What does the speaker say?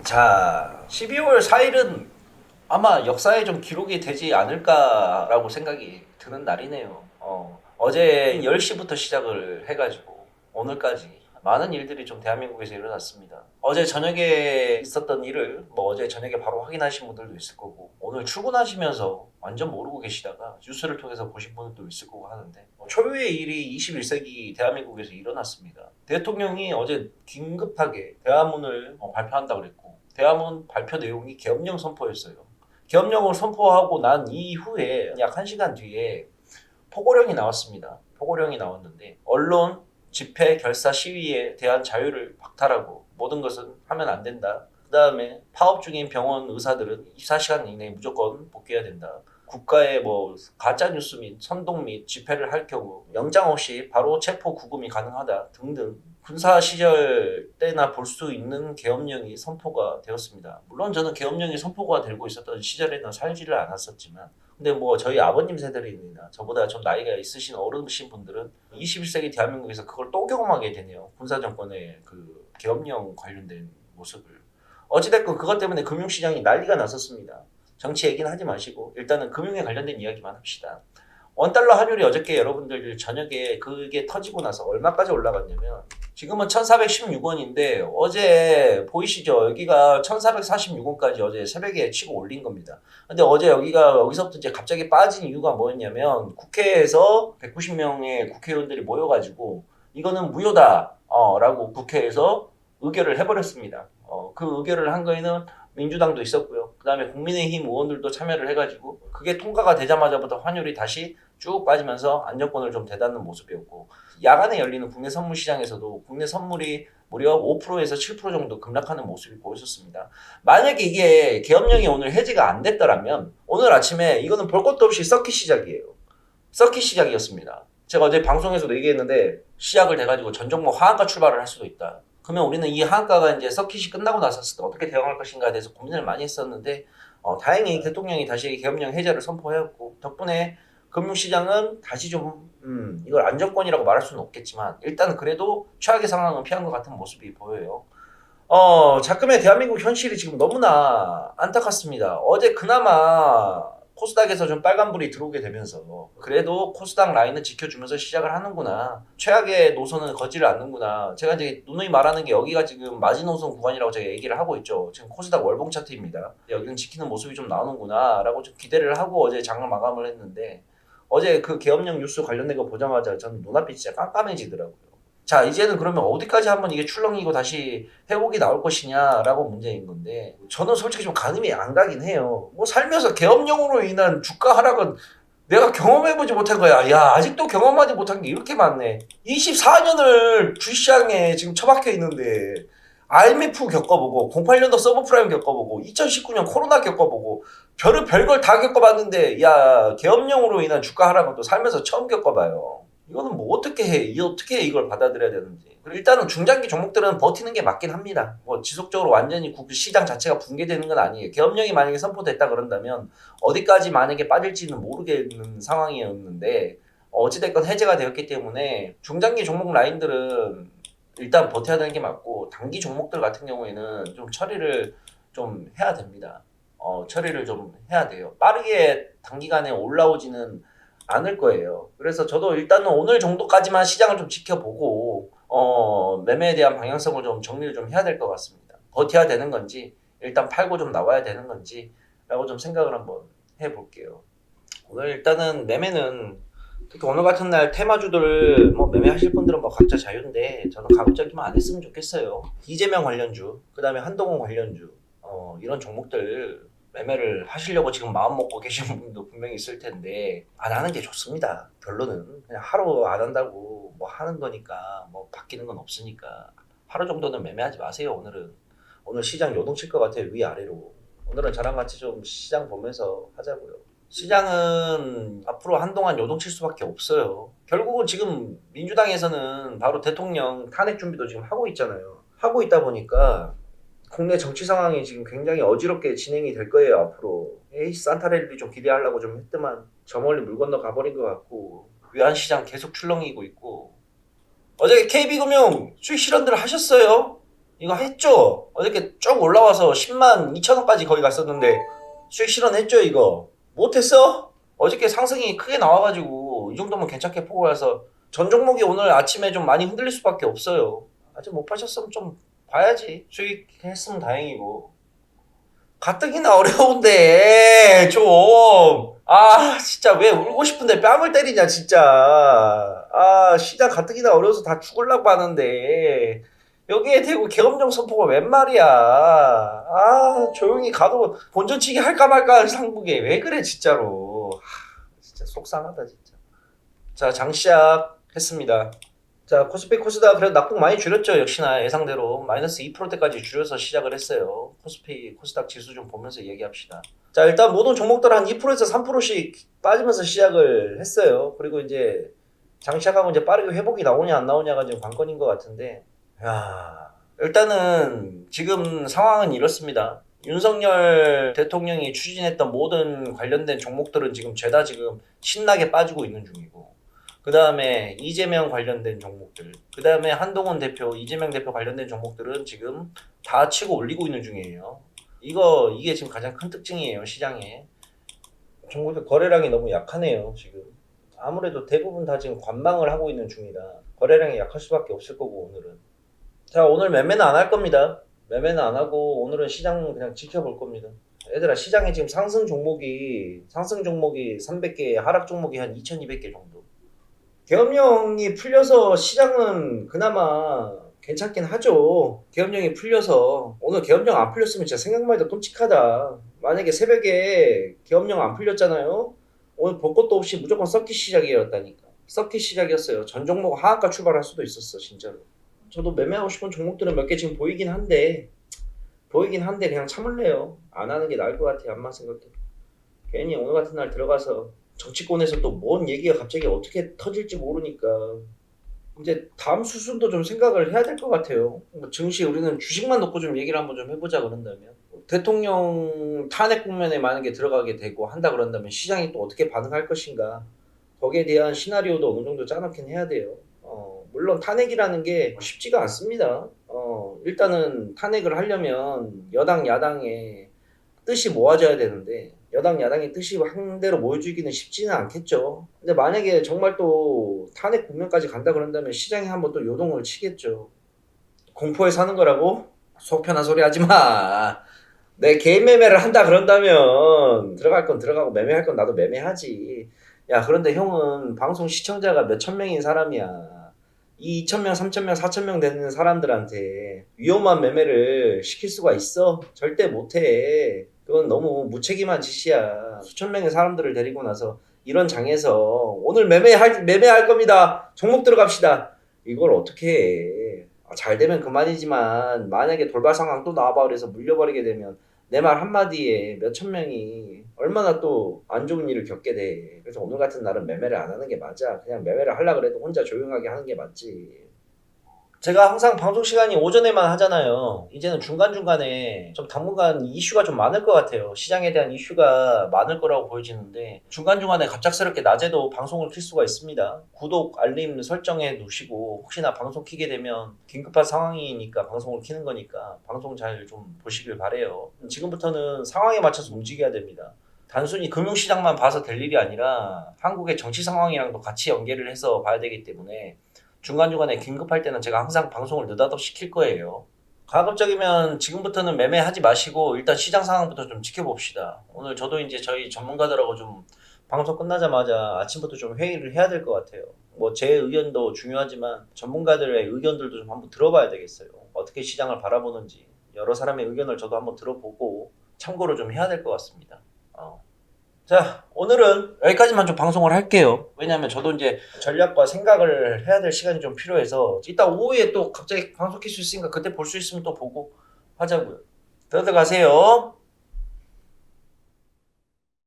자, 12월 4일은 아마 역사에 좀 기록이 되지 않을까라고 생각이 드는 날이네요. 어제 10시부터 시작을 해가지고 오늘까지 많은 일들이 좀 대한민국에서 일어났습니다. 어제 저녁에 있었던 일을 어제 저녁에 바로 확인하신 분들도 있을 거고, 오늘 출근하시면서 완전 모르고 계시다가 뉴스를 통해서 보신 분들도 있을 거고 하는데, 초유의 일이 21세기 대한민국에서 일어났습니다. 대통령이 어제 긴급하게 대화문을 발표한다고 그랬고, 대화문 발표 내용이 계엄령 선포였어요. 계엄령을 선포하고 난 이후에 약 1시간 뒤에 포고령이 나왔습니다. 포고령이 나왔는데, 언론, 집회, 결사, 시위에 대한 자유를 박탈하고 모든 것은 하면 안 된다. 그 다음에 파업 중인 병원 의사들은 24시간 이내에 무조건 복귀해야 된다. 국가의 가짜 뉴스 및 선동 및 집회를 할 경우 영장 없이 바로 체포 구금이 가능하다 등등 군사 시절 때나 볼 수 있는 계엄령이 선포가 되었습니다. 물론 저는 계엄령이 선포가 되고 있었던 시절에는 살지를 않았었지만, 근데 저희 아버님 세대들이나 저보다 좀 나이가 있으신 어르신 분들은 21세기 대한민국에서 그걸 또 경험하게 되네요. 군사정권의 그 계엄령 관련된 모습을. 어찌됐건 그것 때문에 금융시장이 난리가 났었습니다. 정치 얘기는 하지 마시고 일단은 금융에 관련된 이야기만 합시다. 원달러 환율이 어저께 여러분들 저녁에 그게 터지고 나서 얼마까지 올라갔냐면, 지금은 1416원인데 어제 보이시죠? 여기가 1446원까지 어제 새벽에 치고 올린 겁니다. 근데 어제 여기서부터 이제 갑자기 빠진 이유가 뭐였냐면, 국회에서 190명의 국회의원들이 모여가지고 이거는 무효다 라고 국회에서 의결을 해버렸습니다. 그 의결을 한 거에는 민주당도 있었고요. 그 다음에 국민의힘 의원들도 참여를 해가지고 그게 통과가 되자마자부터 환율이 다시 쭉 빠지면서 안정권을 좀 되찾는 모습이었고, 야간에 열리는 국내 선물 시장에서도 국내 선물이 무려 5%에서 7% 정도 급락하는 모습이 보였었습니다. 만약에 이게 계엄령이 오늘 해제가 안 됐더라면 오늘 아침에 이거는 볼 것도 없이 서킷 시작이에요. 서킷 시작이었습니다. 제가 어제 방송에서도 얘기했는데, 시작을 돼가지고 전 종목 하한가 출발을 할 수도 있다. 그러면 우리는 이 하한가가 이제 서킷이 끝나고 나섰을 때 어떻게 대응할 것인가에 대해서 고민을 많이 했었는데, 다행히 대통령이 다시 계엄령 해제를 선포했고, 덕분에 금융시장은 다시 좀 이걸 안정권이라고 말할 수는 없겠지만 일단은 그래도 최악의 상황은 피한 것 같은 모습이 보여요. 자금의 대한민국 현실이 지금 너무나 안타깝습니다. 어제 그나마 코스닥에서 좀 빨간불이 들어오게 되면서 그래도 코스닥 라인을 지켜주면서 시작을 하는구나, 최악의 노선은 걷지를 않는구나. 제가 이제 누누이 말하는 게 여기가 지금 마지노선 구간이라고 제가 얘기를 하고 있죠. 지금 코스닥 월봉 차트입니다. 여기는 지키는 모습이 좀 나오는구나 라고 좀 기대를 하고 어제 장을 마감을 했는데, 어제 그 계엄령 뉴스 관련된 거 보자마자 저는 눈앞이 진짜 깜깜해지더라고요. 자, 이제는 그러면 어디까지 한번 이게 출렁이고 다시 회복이 나올 것이냐라고 문제인 건데, 저는 솔직히 좀 가늠이 안 가긴 해요. 살면서 계엄령으로 인한 주가 하락은 내가 경험해보지 못한 거야. 야, 아직도 경험하지 못한 게 이렇게 많네. 24년을 주시장에 지금 처박혀 있는데, IMF 겪어보고 08년도 서브프라임 겪어보고 2019년 코로나 겪어보고 별걸 다 겪어봤는데, 야, 계엄령으로 인한 주가 하락은 또 살면서 처음 겪어봐요. 이거는 어떻게 이걸 받아들여야 되는지. 그리고 일단은 중장기 종목들은 버티는 게 맞긴 합니다. 지속적으로 완전히 시장 자체가 붕괴되는 건 아니에요. 계엄령이 만약에 선포됐다 그런다면 어디까지 만약에 빠질지는 모르겠는 상황이었는데, 어찌됐건 해제가 되었기 때문에 중장기 종목 라인들은 일단 버텨야 되는 게 맞고, 단기 종목들 같은 경우에는 좀 처리를 좀 해야 됩니다. 처리를 좀 해야 돼요. 빠르게 단기간에 올라오지는 않을 거예요. 그래서 저도 일단은 오늘 정도까지만 시장을 좀 지켜보고 매매에 대한 방향성을 좀 정리를 좀 해야 될 것 같습니다. 버텨야 되는 건지 일단 팔고 좀 나와야 되는 건지 라고 좀 생각을 한번 해볼게요. 오늘 일단은 매매는 특히 오늘 같은 날 테마주들 매매하실 분들은 각자 자유인데, 저는 가급적이면 안 했으면 좋겠어요. 이재명 관련주, 그 다음에 한동훈 관련주, 이런 종목들 매매를 하시려고 지금 마음 먹고 계신 분도 분명히 있을 텐데, 안 하는 게 좋습니다. 결론은 그냥 하루 안 한다고 하는 거니까 바뀌는 건 없으니까 하루 정도는 매매하지 마세요. 오늘 시장 요동칠 것 같아요. 위아래로. 오늘은 저랑 같이 좀 시장 보면서 하자고요. 시장은 앞으로 한동안 요동칠 수밖에 없어요. 결국은 지금 민주당에서는 바로 대통령 탄핵 준비도 지금 하고 있잖아요. 하고 있다 보니까 국내 정치 상황이 지금 굉장히 어지럽게 진행이 될 거예요. 앞으로 산타랠리 좀 기대하려고 좀 했더만 저 멀리 물 건너 가버린 것 같고, 외환시장 계속 출렁이고 있고. 어제 KB금융 수익 실현들 하셨어요? 이거 했죠? 어저께 쭉 올라와서 10만 2천 원까지 거의 갔었는데 수익 실현했죠 이거? 못했어? 어저께 상승이 크게 나와가지고 이 정도면 괜찮게 보고 가서 전 종목이 오늘 아침에 좀 많이 흔들릴 수밖에 없어요. 아직 못 파셨으면 좀 봐야지. 수익했으면 다행이고. 가뜩이나 어려운데 좀. 아 진짜 왜 울고 싶은데 뺨을 때리냐 진짜. 아 시장 가뜩이나 어려워서 다 죽으려고 하는데 여기에 대고 계엄령 선포가 웬 말이야. 아 조용히 가도 본전치기 할까 말까 한 상국에 왜 그래 진짜로. 진짜 속상하다 진짜. 자 장시작 했습니다. 자 코스피 코스닥 그래도 낙폭 많이 줄였죠. 역시나 예상대로 마이너스 2%대까지 줄여서 시작을 했어요. 코스피 코스닥 지수 좀 보면서 얘기합시다. 자 일단 모든 종목들 한 2%에서 3%씩 빠지면서 시작을 했어요. 그리고 이제 장시작하고 이제 빠르게 회복이 나오냐 안 나오냐가 지금 관건인 것 같은데, 야 일단은 지금 상황은 이렇습니다. 윤석열 대통령이 추진했던 모든 관련된 종목들은 지금 죄다 지금 신나게 빠지고 있는 중이고, 그 다음에 이재명 관련된 종목들, 그 다음에 한동훈 대표, 이재명 대표 관련된 종목들은 지금 다 치고 올리고 있는 중이에요. 이게 지금 가장 큰 특징이에요, 시장에. 종목들 거래량이 너무 약하네요, 지금. 아무래도 대부분 다 지금 관망을 하고 있는 중이라 거래량이 약할 수밖에 없을 거고, 오늘은. 자, 오늘 매매는 안 할 겁니다. 매매는 안 하고 오늘은 시장 그냥 지켜볼 겁니다. 얘들아, 시장에 지금 상승 종목이 300개, 하락 종목이 한 2200개 정도. 계엄령이 풀려서 시장은 그나마 괜찮긴 하죠. 계엄령이 풀려서. 오늘 계엄령 안 풀렸으면 진짜 생각만 해도 끔찍하다. 만약에 새벽에 계엄령 안 풀렸잖아요. 오늘 볼 것도 없이 무조건 썩기 시작이었다니까. 썩기 시작이었어요. 전 종목 하한가 출발할 수도 있었어 진짜로. 저도 매매하고 싶은 종목들은 몇 개 지금 보이긴 한데 그냥 참을래요. 안 하는 게 나을 것 같아요. 암만 생각해도. 괜히 오늘 같은 날 들어가서 정치권에서 또 뭔 얘기가 갑자기 어떻게 터질지 모르니까 이제 다음 수순도 좀 생각을 해야 될 것 같아요. 뭐 증시 우리는 주식만 놓고 좀 얘기를 한번 좀 해보자 그런다면, 대통령 탄핵 국면에 만약에 들어가게 되고 한다 그런다면 시장이 또 어떻게 반응할 것인가, 거기에 대한 시나리오도 어느 정도 짜놓긴 해야 돼요. 물론 탄핵이라는 게 쉽지가 않습니다. 일단은 탄핵을 하려면 여당 야당의 뜻이 모아져야 되는데 여당 야당의 뜻이 한 대로 모여주기는 쉽지는 않겠죠. 근데 만약에 정말 또 탄핵 국면까지 간다 그런다면 시장이 한번 또 요동을 치겠죠. 공포에 사는 거라고? 속 편한 소리 하지 마. 내 개인 매매를 한다 그런다면 들어갈 건 들어가고 매매할 건 나도 매매하지. 야 그런데 형은 방송 시청자가 몇천 명인 사람이야. 이 2,000명, 3,000명, 4,000명 되는 사람들한테 위험한 매매를 시킬 수가 있어? 절대 못해. 그건 너무 무책임한 짓이야. 수천 명의 사람들을 데리고 나서 이런 장에서 오늘 매매할 겁니다. 종목 들어갑시다. 이걸 어떻게 해. 잘 되면 그만이지만 만약에 돌발 상황 또 나와봐 그래서 물려버리게 되면 내 말 한마디에 몇천 명이 얼마나 또 안 좋은 일을 겪게 돼. 그래서 오늘 같은 날은 매매를 안 하는 게 맞아. 그냥 매매를 하려고 그래도 혼자 조용하게 하는 게 맞지. 제가 항상 방송 시간이 오전에만 하잖아요. 이제는 중간중간에 좀 당분간 이슈가 좀 많을 것 같아요. 시장에 대한 이슈가 많을 거라고 보여지는데 중간중간에 갑작스럽게 낮에도 방송을 킬 수가 있습니다. 구독, 알림 설정해 놓으시고 혹시나 방송 키게 되면 긴급한 상황이니까 방송을 키는 거니까 방송 잘 좀 보시길 바래요. 지금부터는 상황에 맞춰서 움직여야 됩니다. 단순히 금융시장만 봐서 될 일이 아니라 한국의 정치 상황이랑도 같이 연계를 해서 봐야 되기 때문에 중간중간에 긴급할 때는 제가 항상 방송을 느닷없이 시킬 거예요. 가급적이면 지금부터는 매매하지 마시고 일단 시장 상황부터 좀 지켜봅시다. 오늘 저도 이제 저희 전문가들하고 좀 방송 끝나자마자 아침부터 좀 회의를 해야 될 것 같아요. 뭐 제 의견도 중요하지만 전문가들의 의견들도 좀 한번 들어봐야 되겠어요. 어떻게 시장을 바라보는지 여러 사람의 의견을 저도 한번 들어보고 참고를 좀 해야 될 것 같습니다. 자, 오늘은 여기까지만 좀 방송을 할게요. 왜냐면 저도 이제 전략과 생각을 해야 될 시간이 좀 필요해서 이따 오후에 또 갑자기 방송 킬 수 있으니까 그때 볼 수 있으면 또 보고 하자고요. 들어가세요.